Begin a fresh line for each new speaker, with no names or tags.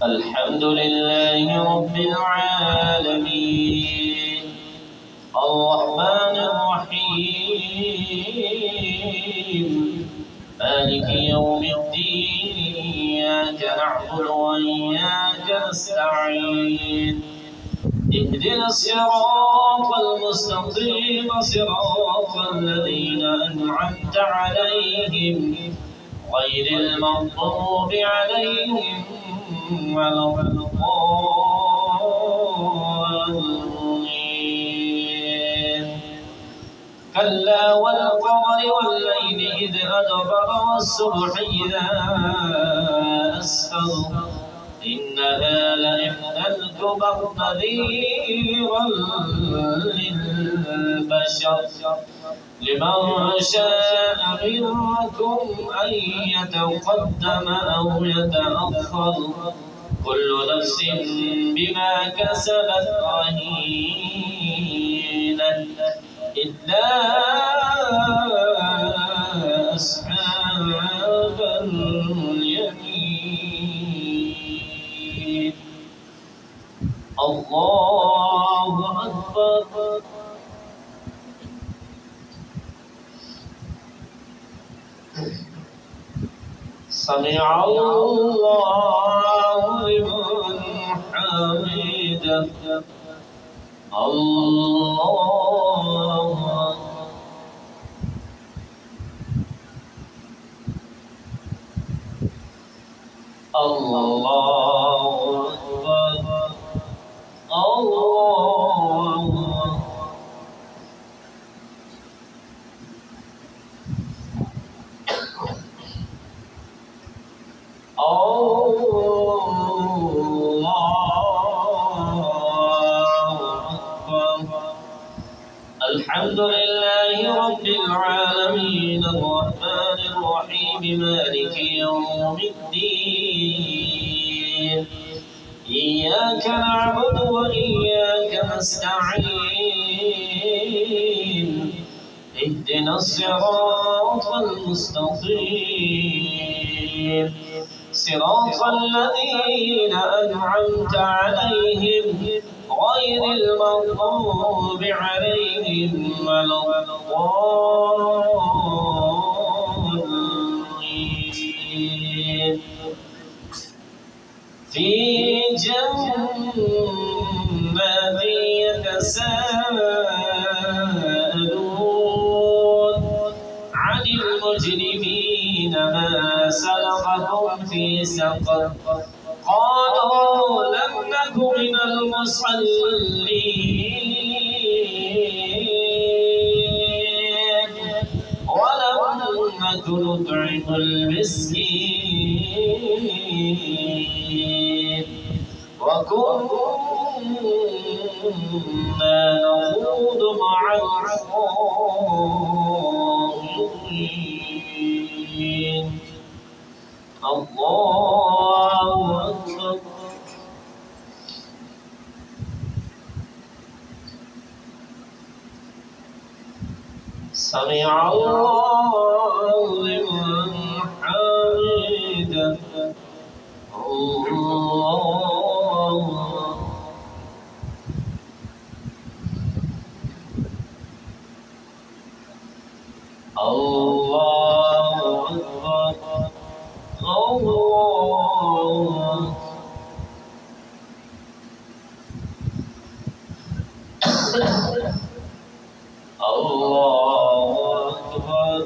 الحمد لله رب العالمين الرحمن الرحيم مالك يوم الدين إياك نعبد وإياك نستعين اهدنا الصراط المستقيم صراط الذين أنعمت عليهم غير المغضوب عليهم ولا الضالين كلا والقمر والليل إذ أدبر والصبح إذا أسفر إنها لإحدى الكبر نذيرا للبشر لمن شاء منكم أن يتقدم أو يتأخر كل نفس بما كسبت رهينة إلا أصحاب اليمين الله أكبر سمع الله لمن حمده الله الله أكبر الله الحمد لله رب العالمين الرحمن الرحيم مالك يوم الدين إياك نعبد وإياك نستعين اهدنا الصراط المستقيم صراط الذين أنعمت عليهم غير المغضوب عليهم ولا الضالين في جنات يتساءلون عن المجرمين ما سلككم في سقر قالوا لم نك من المصلين ولم نك نطعم المسكين وكنا نخوض مع الخائضين الله أكبر سمع الله لمن حمده الله الله أكبر الله الله أكبر